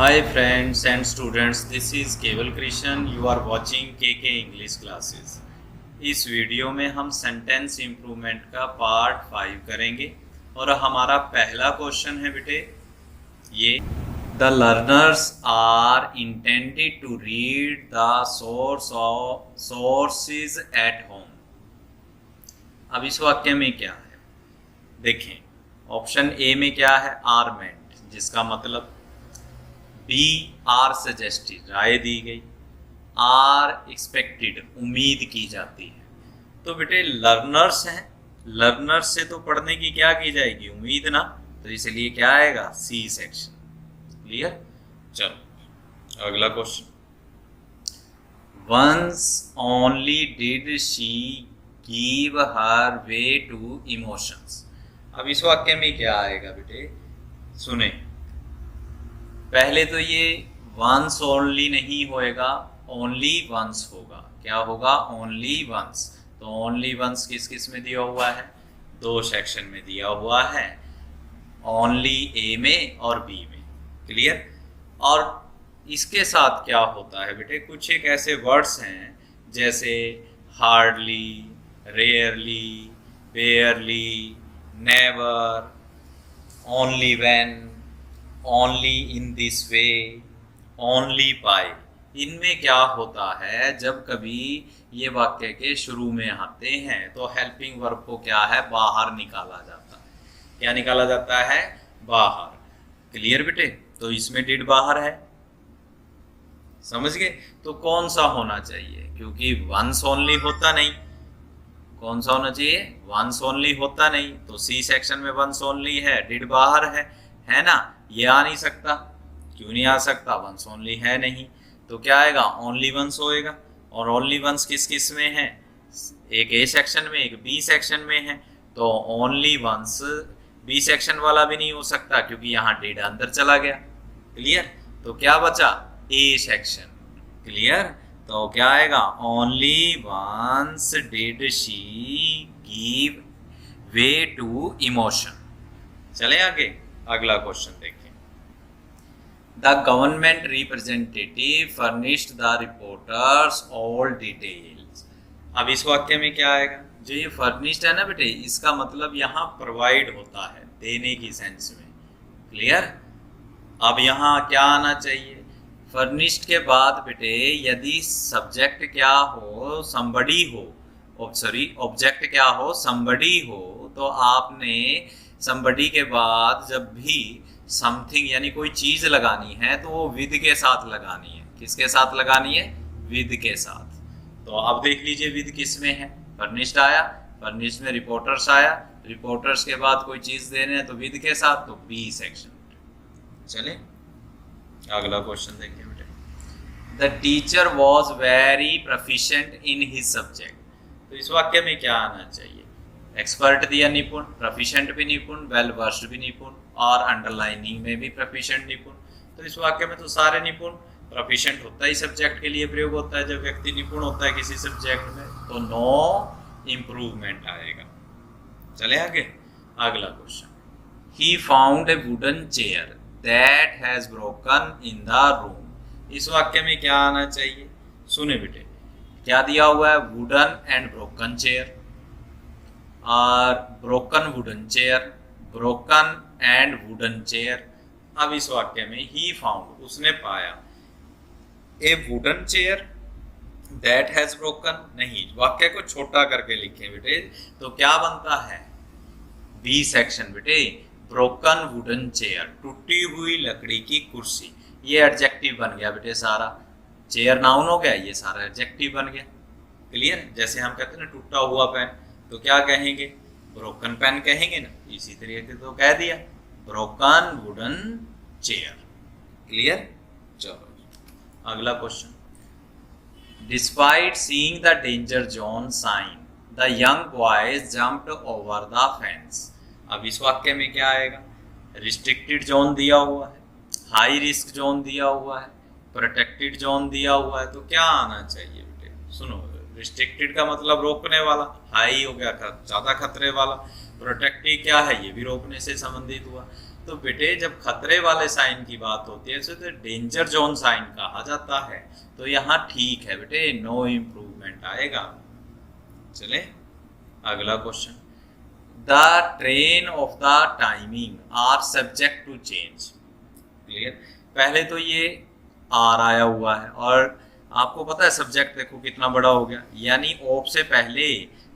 Hi friends and students, this is Keval Krishan. You are watching KK English classes. इस video में हम sentence improvement का part 5 करेंगे और हमारा पहला क्वेश्चन है बेटे ये the learners are intended to read the sources at home. अब इस वाक्य में क्या है देखें। ऑप्शन ए में क्या है, आर मेंट, जिसका मतलब बी आर सजेस्टेड, राय दी गई, आर एक्सपेक्टेड, उम्मीद की जाती है। तो बेटे लर्नर्स हैं, लर्नर्स से तो पढ़ने की क्या की जाएगी, उम्मीद ना, तो इसलिए क्या आएगा, सी सेक्शन। क्लियर। चलो अगला question. Once only did she give her way to emotions. अब इस वाक्य में क्या आएगा बेटे, सुने। पहले तो ये वंस ओनली नहीं होएगा, ओनली वंस होगा। क्या होगा, ओनली वंस। तो ओनली वंस किस किस में दिया हुआ है, दो सेक्शन में दिया हुआ है, ओनली ए में और बी में। क्लियर। और इसके साथ क्या होता है बेटे, कुछ एक ऐसे वर्ड्स हैं जैसे hardly, rarely, बेयरली, never, only when, only in this way, only by. इनमें क्या होता है, जब कभी ये वाक्य के शुरू में आते हैं तो हेल्पिंग वर्ब को क्या है, बाहर निकाला जाता है। क्या निकाला जाता है, बाहर। क्लियर बेटे। तो इसमें डिड बाहर है, समझ गए। तो कौन सा होना चाहिए, क्योंकि वंस ओनली होता नहीं, कौन सा होना चाहिए, वंस ओनली होता नहीं। तो सी सेक्शन में वंस ओनली है, डिड बाहर है ना। ये आ नहीं सकता, क्यों नहीं आ सकता, वंस ओनली है नहीं। तो क्या आएगा, ओनली वंस होएगा। और ओनली वंस किस किस में है, एक ए सेक्शन में, एक बी सेक्शन में है। तो ओनली वंस बी सेक्शन वाला भी नहीं हो सकता, क्योंकि यहाँ डिड अंदर चला गया। क्लियर। तो क्या बचा, ए सेक्शन। क्लियर। तो क्या आएगा, only once did she give way to emotion. चले आगे, अगला क्वेश्चन देखिए। The government representative furnished the reporters all details. अब इस वाक्य में क्या आएगा, जो ये फर्निश्ड है ना बेटे, इसका मतलब यहाँ प्रोवाइड होता है, देने की सेंस में। क्लियर। अब यहाँ क्या आना चाहिए, फर्निश्ड के बाद बेटे यदि सब्जेक्ट क्या हो, somebody हो, ऑब्जेक्ट क्या हो, somebody हो, तो आपने somebody के बाद जब भी समथिंग यानी कोई चीज लगानी है तो वो विद के साथ लगानी है। किसके साथ लगानी है, विद के साथ। तो अब देख लीजिए विद किस में है, फर्निश्ड आया, फर्निश्ड में रिपोर्टर्स आया, रिपोर्टर्स के बाद कोई चीज देने है तो विद के साथ, तो बी सेक्शन। चले अगला क्वेश्चन देखिए बेटे। The teacher was very proficient in his subject. तो इस वाक्य में क्या आना चाहिए, एक्सपर्ट दिया निपुण, प्रोफिशिएंट भी निपुण, वेल वर्स्ड भी निपुण, और अंडरलाइनिंग में भी प्रोफिशिएंट निपुण। तो इस वाक्य में तो सारे निपुण। प्रोफिशिएंट होता ही सब्जेक्ट के लिए प्रयोग होता है, जब व्यक्ति निपुण होता है किसी सब्जेक्ट में। तो नो इम्प्रूवमेंट आएगा। चले आगे, अगला question. He found a wooden chair that has broken in the room. इस वाक्य में क्या आना चाहिए, सुने बेटे। क्या दिया हुआ है, वुडन एंड ब्रोकन चेयर, और broken wooden chair, broken and wooden chair. अब इस वाक्य में ही फाउंड, उसने पाया, ए wooden chair that has broken, नहीं, वाक्य को छोटा करके लिखें बेटे, तो क्या बनता है, बी सेक्शन बेटे, ब्रोकन वुडन चेयर, टूटी हुई लकड़ी की कुर्सी। ये एडजेक्टिव बन गया बेटे सारा, चेयर नाउन हो गया, ये सारा एडजेक्टिव बन गया। क्लियर। जैसे हम कहते हैं ना टूटा हुआ पेन, तो क्या कहेंगे, ब्रोकन पेन कहेंगे ना, इसी तरीके तो कह दिया, ब्रोकन वुडन चेयर। क्लियर। चलो अगला question. Despite seeing the danger zone sign the young boys jumped over the fence. अब इस वाक्य में क्या आएगा, रिस्ट्रिक्टेड जोन दिया हुआ है, हाई रिस्क जोन दिया हुआ है, प्रोटेक्टेड जोन दिया हुआ है। तो क्या आना चाहिए बेटे, सुनो। रिस्ट्रिक्टेड का मतलब रोकने वाला, हाई हो गया ज़्यादा खतरे वाला, प्रोटेक्टिव क्या है, ये भी रोकने से संबंधित हुआ। तो बेटे जब खतरे वाले साइन की बात होती है तो डेंजर जोन साइन कहा जाता है। तो यहाँ ठीक है बेटे, नो इम्प्रूवमेंट आएगा। चले अगला question, the train of the timing are subject to change. Clear, पहले तो ये आर आया हुआ है और आपको पता है सब्जेक्ट देखो कितना बड़ा हो गया, यानी ऑफ से पहले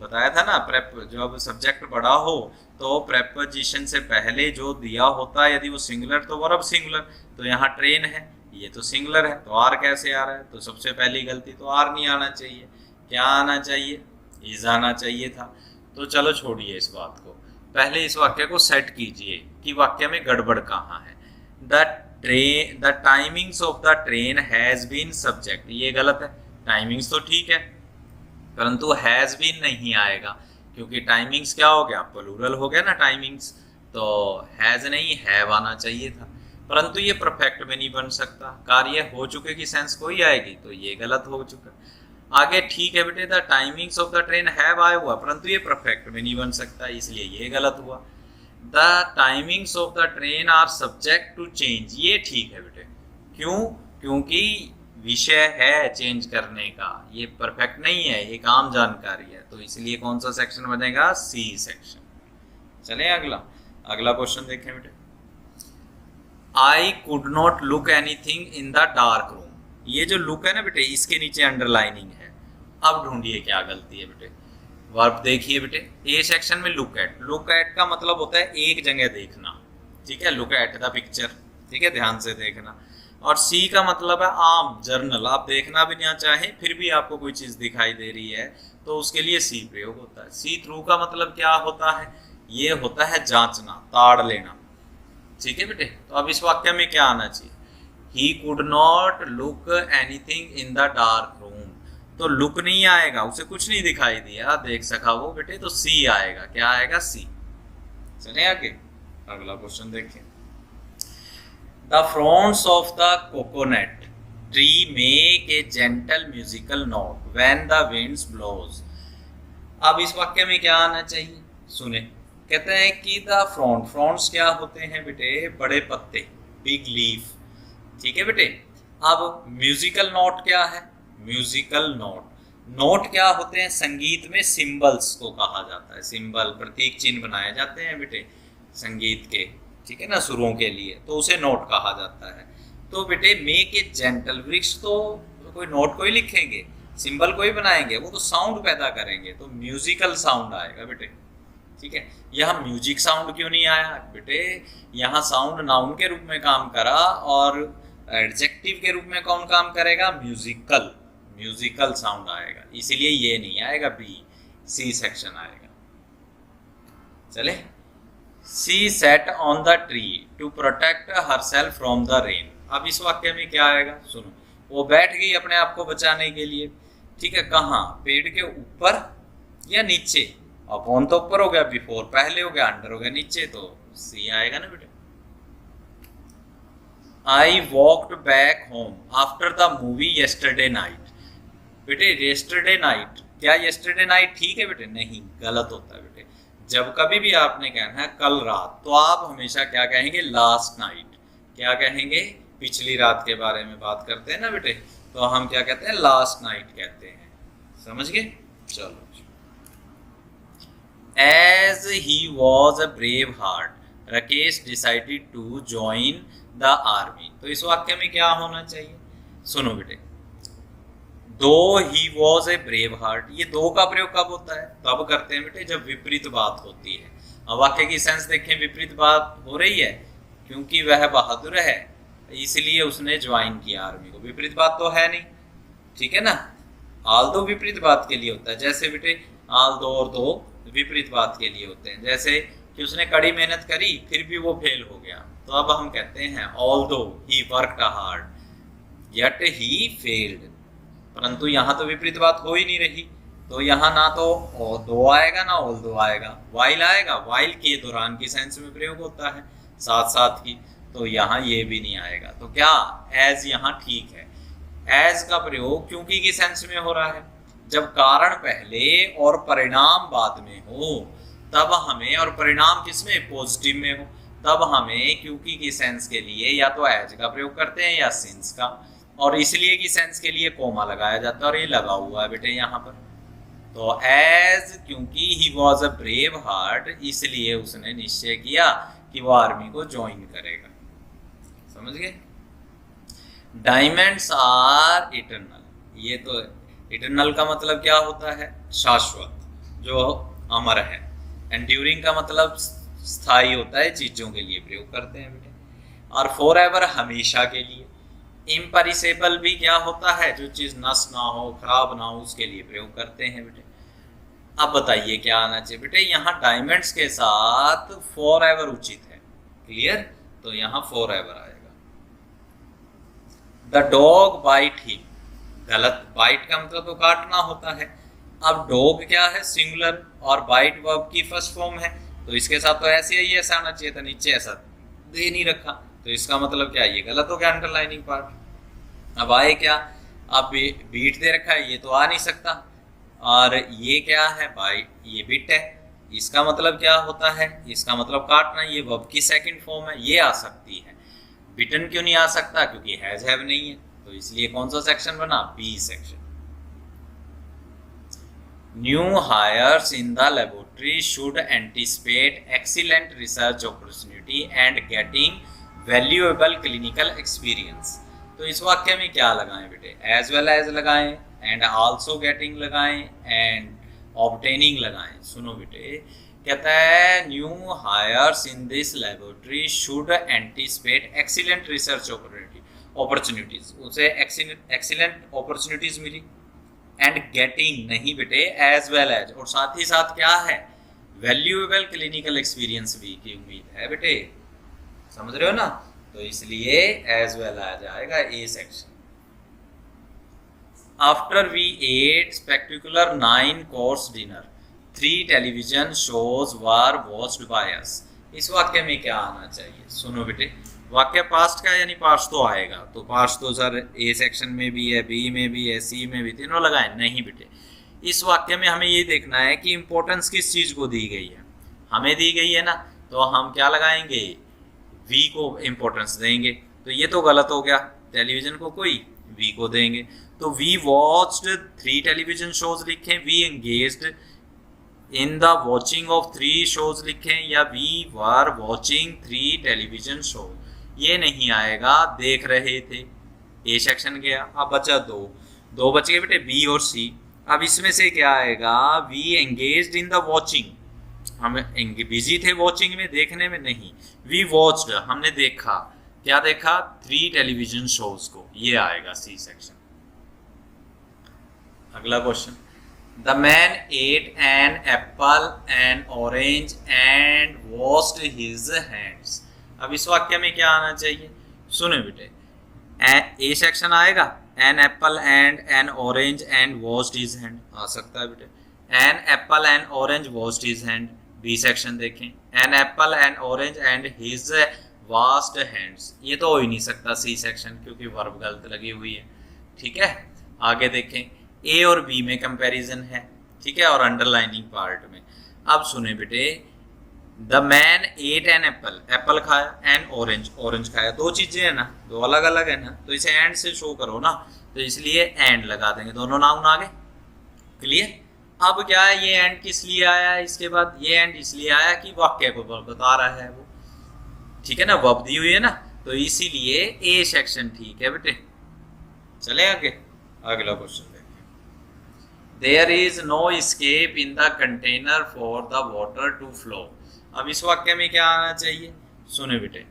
बताया था ना, प्रेप जब सब्जेक्ट बड़ा हो तो प्रेपोजिशन से पहले जो दिया होता है यदि वो सिंगुलर तो वर्ब सिंगुलर। तो यहाँ ट्रेन है, ये तो सिंगुलर है, तो आर कैसे आ रहा है? तो सबसे पहली गलती तो आर नहीं आना चाहिए, क्या आना चाहिए? इज आना चाहिए था। तो चलो छोड़िए इस बात को, पहले इस वाक्य को सेट कीजिए कि वाक्य में गड़बड़ कहाँ है। The timings of the train has been subject, ये गलत है। टाइमिंग्स तो ठीक है परंतु हैज बीन नहीं आएगा, क्योंकि टाइमिंग्स क्या हो गया? प्लूरल हो गया ना टाइमिंग्स, तो हैज नहीं हैव आना चाहिए था। परंतु ये परफेक्ट में नहीं बन सकता, कार्य हो चुके की सेंस कोई आएगी, तो ये गलत हो चुका। आगे ठीक है बेटे, the timings of the train have आया हुआ, परंतु ये परफेक्ट में नहीं बन सकता, इसलिए ये गलत हुआ। The timings of the train are subject to change, ये ठीक है बेटे। क्यों? क्योंकि विषय है चेंज करने का, ये परफेक्ट नहीं है, एक आम जानकारी है, तो इसलिए कौन सा सेक्शन बनेगा? C section. चले अगला क्वेश्चन देखें बेटे, I could not look anything in the dark room. ये जो लुक है ना बेटे, इसके नीचे अंडरलाइनिंग है। अब ढूंढिए क्या गलती है बेटे। वर्ब देखिए बेटे, ए सेक्शन में लुक एट का मतलब होता है एक जगह देखना, ठीक है, लुक एट द पिक्चर, ठीक है, ध्यान से देखना। और सी का मतलब है आम, जर्नल, आप देखना भी ना चाहें फिर भी आपको कोई चीज दिखाई दे रही है तो उसके लिए सी प्रयोग होता है। सी थ्रू का मतलब क्या होता है? ये होता है जांचना, ताड़ लेना, ठीक है बेटे। तो अब इस वाक्य में क्या आना चाहिए? He could not look anything in the dark room, तो लुक नहीं आएगा, उसे कुछ नहीं दिखाई दिया, देख सका वो बेटे, तो सी आएगा। क्या आएगा? सी। चले आगे अगला क्वेश्चन देखें, the fronds of the coconut tree make a gentle musical note when the winds blows. अब इस वाक्य में क्या आना चाहिए? सुने, कहते हैं कि द फ्रॉन्ट्स क्या होते हैं बेटे? बड़े पत्ते, बिग लीफ, ठीक है बेटे। अब म्यूजिकल नोट क्या है? म्यूजिकल नोट क्या होते हैं? संगीत में सिंबल्स को कहा जाता है, सिंबल, प्रतीक चिन्ह बनाए जाते हैं बेटे संगीत के, ठीक है ना, सुरों के लिए, तो उसे नोट कहा जाता है। तो बेटे मेक ए जेंटल, वृक्ष तो कोई नोट को ही लिखेंगे, सिंबल को ही बनाएंगे, वो तो साउंड पैदा करेंगे, तो म्यूजिकल साउंड आएगा बेटे, ठीक है। यहाँ म्यूजिक साउंड क्यों नहीं आया बेटे? यहाँ साउंड नाउन के रूप में काम करा और एडजेक्टिव के रूप में कौन काम करेगा? म्यूजिकल साउंड आएगा, इसीलिए ये नहीं आएगा, बी, सी सेक्शन आएगा। चले, she sat on the tree to protect herself from the rain. अब इस वाक्य में क्या आएगा? सुनो, वो बैठ गई अपने आप को बचाने के लिए, ठीक है, कहाँ? पेड़ के ऊपर या नीचे? अपॉन तो ऊपर हो गया, बिफोर पहले हो गया, अंडर हो गया नीचे, तो सी आएगा ना बेटे। I walked back home after the movie yesterday night. बेटे येस्टरडे नाइट, क्या येस्टरडे नाइट ठीक है बेटे? नहीं, गलत होता है बेटे। जब कभी भी आपने कहना है कल रात, तो आप हमेशा क्या कहेंगे? Last night. क्या कहेंगे? पिछली रात के बारे में बात करते हैं ना बेटे, तो हम क्या कहते हैं? लास्ट नाइट कहते हैं, समझ गए? चलो, as he was a brave heart, Rakesh decided to join the army. तो इस वाक्य में क्या होना चाहिए? सुनो बेटे, दो he was a brave heart, ये दो का प्रयोग कब होता है? तब करते हैं बेटे जब विपरीत बात होती है। अब वाक्य की सेंस देखें, विपरीत बात हो रही है क्योंकि वह बहादुर है इसलिए उसने ज्वाइन किया आर्मी को, विपरीत बात तो है नहीं, ठीक है ना। आल दो विपरीत बात के लिए होता है, जैसे बेटे आल दो और दो विपरीत बात के लिए होते हैं, जैसे कि उसने कड़ी मेहनत करी फिर भी वो फेल हो गया, तो अब हम कहते हैं ऑल दो he worked hard yet he failed. परंतु यहाँ तो विपरीत बात हो ही नहीं रही, तो यहाँ ना तो दो आएगा ना ऑल दो आएगा, वाइल आएगा, वाइल के दौरान की सेंस में प्रयोग होता है, साथ साथ की, तो यहाँ ये भी नहीं आएगा। तो क्या एज यहाँ ठीक है? एज का प्रयोग क्योंकि की सेंस में हो रहा है, जब कारण पहले और परिणाम बाद में हो तब हमें, और परिणाम किसमें? पॉजिटिव में हो, तब हमें क्योंकि की सेंस के लिए या तो एज का प्रयोग करते हैं या सिंस का, और इसलिए की सेंस के लिए कोमा लगाया जाता है, और ये लगा हुआ है बेटे यहाँ पर। तो एज क्योंकि ही वॉज अ ब्रेव हार्ट, इसलिए उसने निश्चय किया कि वो आर्मी को ज्वाइन करेगा। समझ गए? डायमंड्स आर इटर्नल, ये तो इटर्नल का मतलब क्या होता है? शाश्वत, जो अमर है। एंड्यूरिंग का मतलब स्थायी होता है, चीजों के लिए प्रयोग करते हैं बेटे। और फॉर एवर हमेशा के लिए। इम्परिसेबल भी क्या होता है? जो चीज नष्ट ना हो, खराब ना हो, उसके लिए प्रयोग करते हैं बेटे। अब बताइए क्या आना चाहिए बेटे? यहाँ डायमंड्स के साथ फॉर एवर उचित है। क्लियर? तो यहाँ फॉर एवर आएगा। द डॉग बाइट हिम, गलत। बाइट का मतलब तो काटना होता है। अब डॉग क्या है? सिंगुलर, और बाइट वर्ब की फर्स्ट फॉर्म है, तो इसके साथ तो ऐसे ही ऐसा आना चाहिए था, नीचे ऐसा दे नहीं रखा, तो इसका मतलब क्या? ये गलत हो गया, अंडरलाइनिंग पार्ट। अब आए क्या? अब बीट दे रखा है, ये तो आ नहीं सकता। और ये क्या है? बाइट, ये बिट है, इसका मतलब क्या होता है? इसका मतलब काटना, ये वर्ब की सेकंड फॉर्म है, ये आ सकती है। बिटन क्यों नहीं आ सकता? क्योंकि हैज हैव नहीं है, तो इसलिए कौन सा सेक्शन बना? B section. New hires in the laboratory should anticipate excellent research opportunity and getting valuable clinical experience. तो इस वाक्य में क्या लगाएं बेटे? एज वेल एज लगाएं, एंड आल्सो गेटिंग लगाएं, एंड ऑब्टेनिंग लगाएं। सुनो बेटे, कहता है new hires in this laboratory should anticipate excellent research opportunities, उसे एक्सीलेंट अपॉर्चुनिटीज मिली। एंड गेटिंग नहीं बेटे, एज वेल एज, और साथ ही साथ क्या है? वैल्यूएबल क्लिनिकल एक्सपीरियंस भी की उम्मीद है बेटे। समझ रहे हो ना? तो इसलिए एज वेल एज आएगा A section. After we ate spectacular 9 course dinner 3 television shows were watched by us. इस वाक्य में क्या आना चाहिए? सुनो बेटे, वाक्य पास्ट का यानी पास्ट तो आएगा, तो पास्ट तो सर ए सेक्शन में भी है, बी में भी है, सी में भी, तीनों लगाए नहीं बेटे। इस वाक्य में हमें ये देखना है कि इंपॉर्टेंस किस चीज को दी गई है। हमें दी गई है ना, तो हम क्या लगाएंगे? वी को इंपॉर्टेंस देंगे। तो ये तो गलत हो गया, टेलीविजन को कोई वी को देंगे। तो वी वॉच्ड 3 टेलीविजन शोज लिखें, we engaged in the watching of 3 shows लिखें, या we were watching 3 television show. ये नहीं आएगा, देख रहे थे। ए सेक्शन गया। अब बचा दो बच गए बेटे, बी और सी। अब इसमें से क्या आएगा? We engaged in the watching, हम बिजी थे वॉचिंग में, देखने में नहीं। वी वॉच्ड, हमने देखा। क्या देखा? 3 टेलीविजन शोज को, ये आएगा सी सेक्शन। अगला question, the man ate an apple an orange and washed his hands. अब इस वाक्य में क्या आना चाहिए? सुनो बेटे, ए सेक्शन आएगा, an apple and an orange and washed his hand आ सकता है बेटे। An apple and orange washed his hand, B section देखें। An apple and orange and his washed hands, ये तो हो ही नहीं सकता सी सेक्शन, क्योंकि वर्ब गलत लगी हुई है। ठीक है, आगे देखें। ए और बी में कंपैरिजन है, ठीक है, और अंडरलाइनिंग पार्ट में। अब सुने बेटे, the man ate an apple, apple खाया, एन ऑरेंज, ऑरेंज खाया, 2 चीजें है ना, 2 अलग अलग है ना, तो इसे एंड से शो करो ना, तो इसलिए एंड लगा देंगे, दोनों नाउन आ गए। क्लियर? अब क्या है, ये एंड किस लिए आया है? इसके बाद ये एंड इसलिए आया कि वाक्य को बता रहा है वो, ठीक है ना, वर्ब दी हुई है ना, तो इसीलिए ए सेक्शन ठीक है बेटे। चले आगे, अगला क्वेश्चन देखिए। There is no escape in the container for the water to flow. अब इस वाक्य में क्या आना चाहिए? सुने बेटे,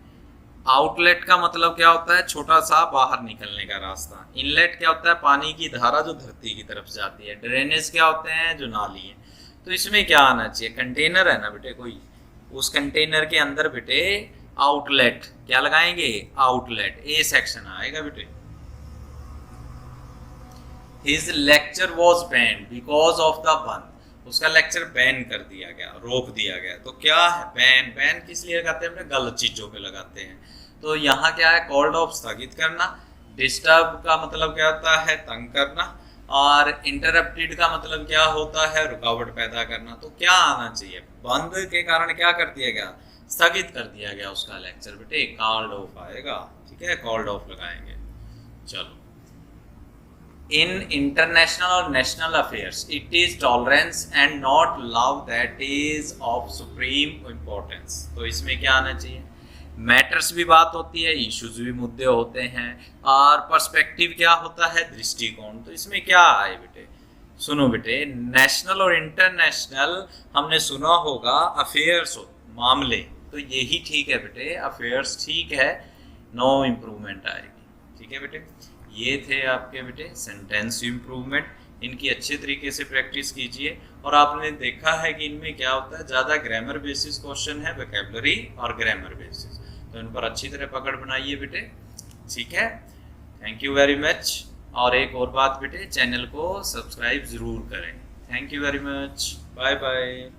आउटलेट का मतलब क्या होता है? छोटा सा बाहर निकलने का रास्ता। इनलेट क्या होता है? पानी की धारा जो धरती की तरफ जाती है। ड्रेनेज क्या होते हैं? जो नाली है। तो इसमें क्या आना चाहिए? कंटेनर है ना बेटे कोई, उस कंटेनर के अंदर बेटे आउटलेट, क्या लगाएंगे? आउटलेट, ए सेक्शन आएगा बेटे। His lecture was banned because of the बंद, उसका लेक्चर बैन कर दिया गया, रोक दिया गया। तो क्या है? बैन, बैन किस लिए लगाते हैं? अपने गलत चीजों पे लगाते हैं। तो यहाँ क्या है? कॉल्ड ऑफ स्थगित करना। डिस्टर्ब का मतलब क्या होता है? तंग करना। और इंटरप्टेड का मतलब क्या होता है? रुकावट पैदा करना। तो क्या आना चाहिए? बंद के कारण क्या कर दिया गया? स्थगित कर दिया गया उसका लेक्चर बेटे, कॉल्ड ऑफ आएगा, ठीक है, कॉल्ड ऑफ लगाएंगे। चलो, इन इंटरनेशनल और national affairs it is tolerance and not love that is of supreme importance. तो इसमें क्या आना चाहिए, मैटर्स भी बात होती है, इश्यूज भी मुद्दे होते हैं, और पर्सपेक्टिव क्या होता है, दृष्टिकोण। तो इसमें क्या आए बेटे, सुनो बेटे, नेशनल और इंटरनेशनल हमने सुना होगा, अफेयर्स मामले, तो यही ठीक है बेटे, अफेयर्स ठीक है, नो इम्प्रूवमेंट आएगी। ठीक है बेटे, ये थे आपके बेटे सेंटेंस इम्प्रूवमेंट, इनकी अच्छे तरीके से प्रैक्टिस कीजिए। और आपने देखा है कि इनमें क्या होता है, ज़्यादा ग्रामर बेसिस क्वेश्चन है, वोकैबुलरी और ग्रामर बेसिस, तो इन पर अच्छी तरह पकड़ बनाइए बेटे। ठीक है, थैंक यू वेरी मच। और एक और बात बेटे, चैनल को सब्सक्राइब ज़रूर करें। Thank you very much, bye bye.